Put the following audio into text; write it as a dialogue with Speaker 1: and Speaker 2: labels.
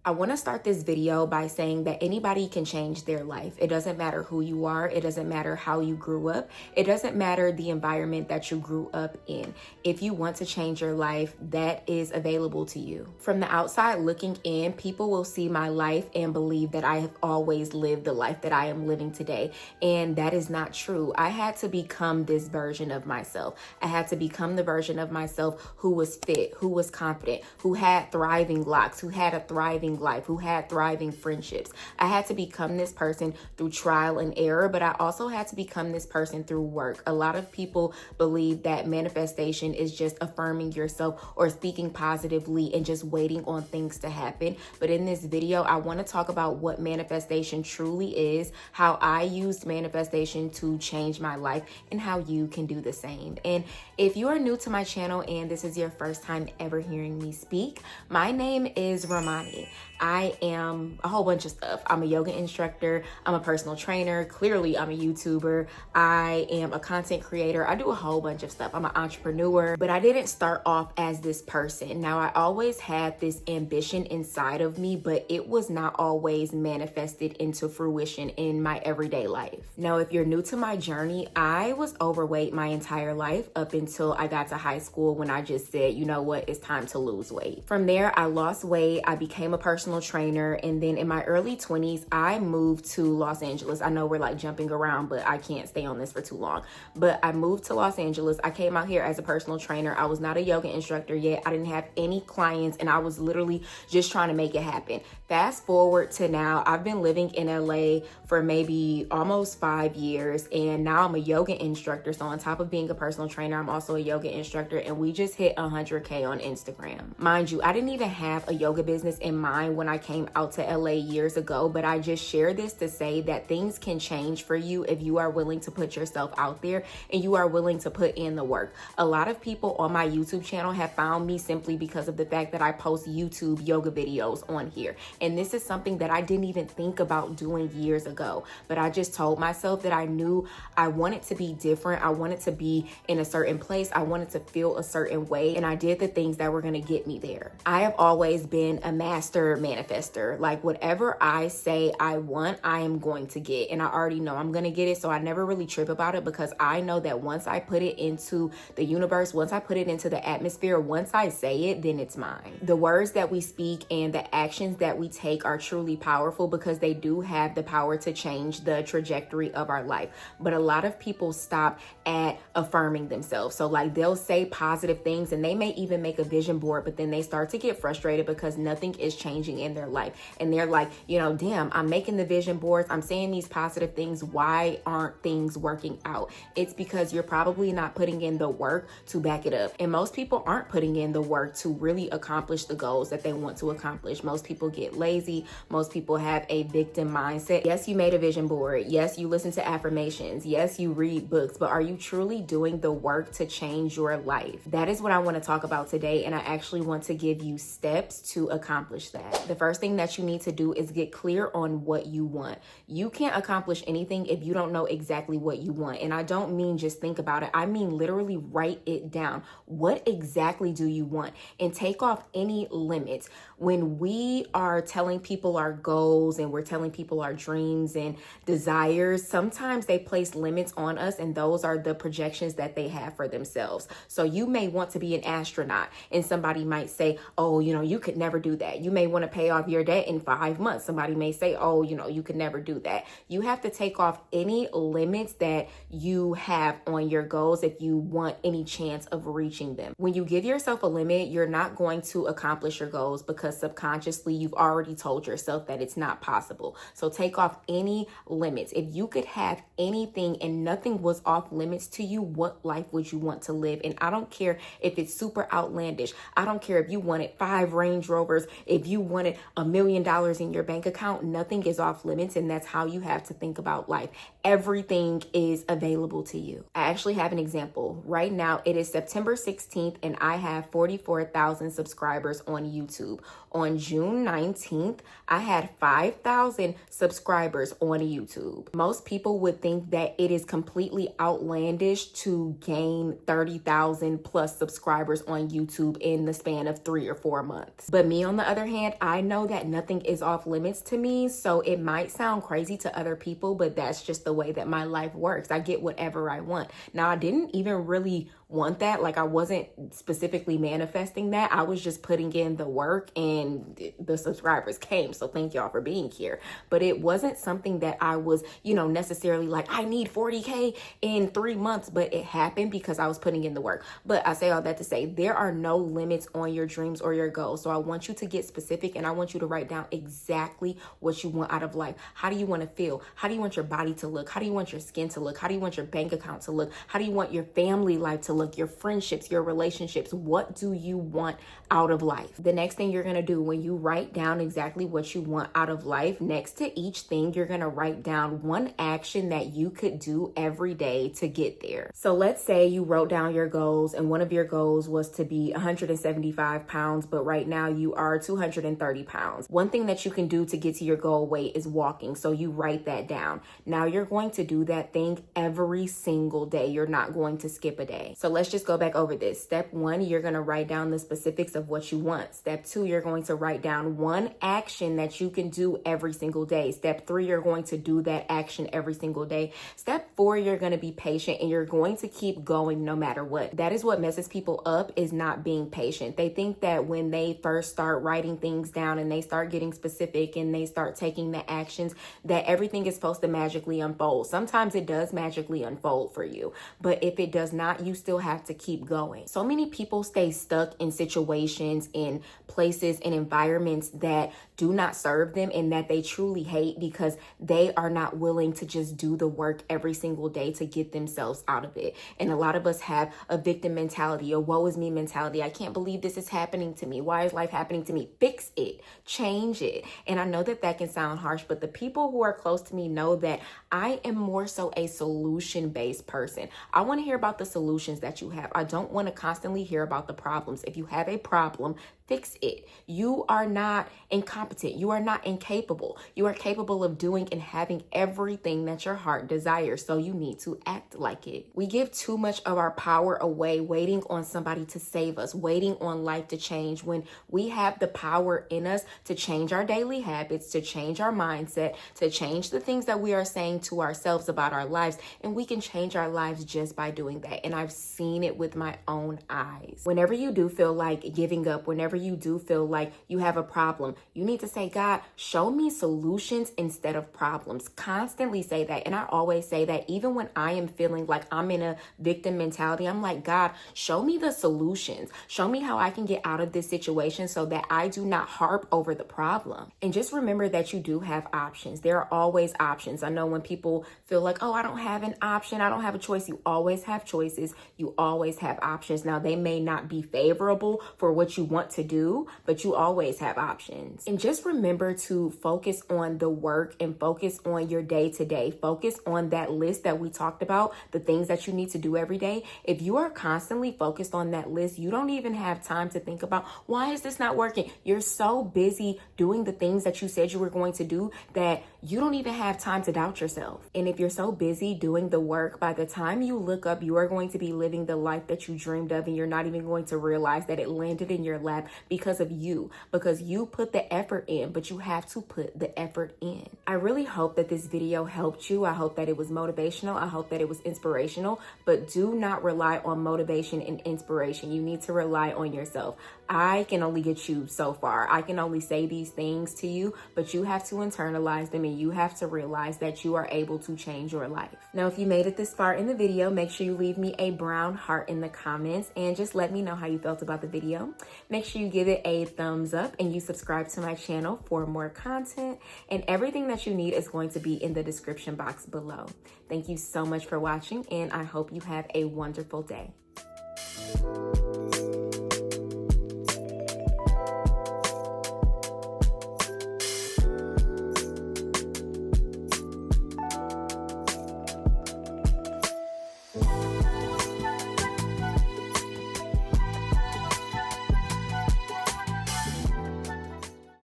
Speaker 1: I want to start this video by saying that anybody can change their life. It doesn't matter who you are. It doesn't matter how you grew up. It doesn't matter the environment that you grew up in. If you want to change your life, that is available to you. From the outside looking in, people will see my life and believe that I have always lived the life that I am living today. And that is not true. I had to become this version of myself. I had to become the version of myself who was fit, who was confident, who had thriving locks, who had a thriving life, who had thriving friendships. I had to become this person through trial and error, but I also had to become this person through work. A lot of people believe that manifestation is just affirming yourself or speaking positively and just waiting on things to happen. But in this video, I want to talk about what manifestation truly is, how I used manifestation to change my life, and how you can do the same. And if you are new to my channel and this is your first time ever hearing me speak, my name is Romani. I am a whole bunch of stuff. I'm a yoga instructor. I'm a personal trainer. Clearly, I'm a YouTuber. I am a content creator. I do a whole bunch of stuff. I'm an entrepreneur, but I didn't start off as this person. Now, I always had this ambition inside of me, but it was not always manifested into fruition in my everyday life. Now, if you're new to my journey, I was overweight my entire life up until I got to high school when I just said, you know what, it's time to lose weight. From there, I lost weight. I became a personal trainer. And then in my early 20s, I moved to Los Angeles. I know we're like jumping around, but I can't stay on this for too long. But I moved to Los Angeles. I came out here as a personal trainer. I was not a yoga instructor yet. I didn't have any clients and I was literally just trying to make it happen. Fast forward to now, I've been living in LA for maybe almost 5 years. And now I'm a yoga instructor. So on top of being a personal trainer, I'm also a yoga instructor. And we just hit 100K on Instagram. Mind you, I didn't even have a yoga business in mind when I came out to LA years ago, but I just share this to say that things can change for you if you are willing to put yourself out there and you are willing to put in the work. A lot of people on my YouTube channel have found me simply because of the fact that I post YouTube yoga videos on here. And this is something that I didn't even think about doing years ago, but I just told myself that I knew I wanted to be different. I wanted to be in a certain place. I wanted to feel a certain way, and I did the things that were going to get me there. I have always been a master manifester. Like whatever I say I want, I am going to get, and I already know I'm going to get it. So I never really trip about it because I know that once I put it into the universe, once I put it into the atmosphere, once I say it, then it's mine. The words that we speak and the actions that we take are truly powerful because they do have the power to change the trajectory of our life. But a lot of people stop at affirming themselves. So like they'll say positive things and they may even make a vision board, but then they start to get frustrated because nothing is changing in their life. And they're like, you know, damn, I'm making the vision boards. I'm saying these positive things. Why aren't things working out? It's because you're probably not putting in the work to back it up. And most people aren't putting in the work to really accomplish the goals that they want to accomplish. Most people get lazy. Most people have a victim mindset. Yes, you made a vision board. Yes, you listen to affirmations. Yes, you read books, but are you truly doing the work to change your life? That is what I want to talk about today. And I actually want to give you steps to accomplish that. The first thing that you need to do is get clear on what you want. You can't accomplish anything if you don't know exactly what you want. And I don't mean just think about it. I mean literally write it down. What exactly do you want? And take off any limits. When we are telling people our goals and we're telling people our dreams and desires, sometimes they place limits on us, and those are the projections that they have for themselves. So you may want to be an astronaut and somebody might say, oh, you know, you could never do that. You may want to pay off your debt in 5 months. Somebody may say, oh, you know, you could never do that. You have to take off any limits that you have on your goals if you want any chance of reaching them. When you give yourself a limit, you're not going to accomplish your goals because subconsciously you've already told yourself that it's not possible. So take off any limits. If you could have anything and nothing was off limits to you, what life would you want to live? And I don't care if it's super outlandish. I don't care if you wanted 5 Range Rovers, if you wanted $1 million in your bank account, nothing is off limits. And that's how you have to think about life. Everything is available to you. I actually have an example. Right now, it is September 16th and I have 44,000 subscribers on YouTube. On June 19th, I had 5,000 subscribers on YouTube. Most people would think that it is completely outlandish to gain 30,000 plus subscribers on YouTube in the span of 3 or 4 months. But me, on the other hand, I I know that nothing is off limits to me. So it might sound crazy to other people, but that's just the way that my life works. I get whatever I want. Now, I didn't even really want that. Like, I wasn't specifically manifesting that. I was just putting in the work and the subscribers came. So thank y'all for being here. But it wasn't something that I was, necessarily like, I need 40K in 3 months, but it happened because I was putting in the work. But I say all that to say there are no limits on your dreams or your goals. So I want you to get specific, and I want you to write down exactly what you want out of life. How do you want to feel? How do you want your body to look? How do you want your skin to look? How do you want your bank account to look? How do you want your family life to look? Your friendships, your relationships? What do you want out of life? The next thing you're going to do when you write down exactly what you want out of life, next to each thing, you're going to write down one action that you could do every day to get there. So let's say you wrote down your goals, and one of your goals was to be 175 pounds, but right now you are 230 pounds. One thing that you can do to get to your goal weight is walking. So you write that down. Now you're going to do that thing every single day. You're not going to skip a day. So let's just go back over this. Step 1, you're going to write down the specifics of what you want. Step 2, you're going to write down one action that you can do every single day. Step 3, you're going to do that action every single day. Step 4, you're going to be patient, and you're going to keep going no matter what. That is what messes people up, is not being patient. They think that when they first start writing things down and they start getting specific and they start taking the actions, that everything is supposed to magically unfold. Sometimes it does magically unfold for you, but if it does not, you still have to keep going. So many people stay stuck in situations, in places, and environments that do not serve them and that they truly hate because they are not willing to just do the work every single day to get themselves out of it. And a lot of us have a victim mentality, a woe is me mentality. I can't believe this is happening to me. Why is life happening to me? Fix it, change it. And I know that that can sound harsh, but the people who are close to me know that I am more so a solution-based person. I want to hear about the solutions that you have. I don't want to constantly hear about the problems. If you have a problem, fix it. You are not incompetent. You are not incapable. You are capable of doing and having everything that your heart desires. So you need to act like it. We give too much of our power away waiting on somebody to save us, waiting on life to change, when we have the power in us to change our daily habits, to change our mindset, to change the things that we are saying to ourselves about our lives. And we can change our lives just by doing that. And I've seen it with my own eyes. Whenever you do feel like giving up, whenever you do feel like you have a problem, you need to say, God, show me solutions instead of problems. Constantly say that. And I always say that even when I am feeling like I'm in a victim mentality, I'm like, God, show me the solutions. Show me how I can get out of this situation so that I do not harp over the problem. And just remember that you do have options. There are always options. I know when people feel like, oh, I don't have an option, I don't have a choice. You always have choices. You always have options. Now, they may not be favorable for what you want to do, but you always have options. And just remember to focus on the work and focus on your day to day. Focus on that list that we talked about, the things that you need to do every day. If you are constantly focused on that list, you don't even have time to think about, why is this not working? You're so busy doing the things that you said you were going to do that you don't even have time to doubt yourself. And if you're so busy doing the work, by the time you look up, you are going to be living the life that you dreamed of, and you're not even going to realize that it landed in your lap because of you, because you put the effort in, but you have to put the effort in. I really hope that this video helped you. I hope that it was motivational. I hope that it was inspirational, but do not rely on motivation and inspiration. You need to rely on yourself. I can only get you so far. I can only say these things to you, but you have to internalize them, and you have to realize that you are able to change your life. Now, if you made it this far in the video, make sure you leave me a brown heart in the comments and just let me know how you felt about the video. Make sure you give it a thumbs up and you subscribe to my channel for more content, and everything that you need is going to be in the description box below. Thank you so much for watching, and I hope you have a wonderful day.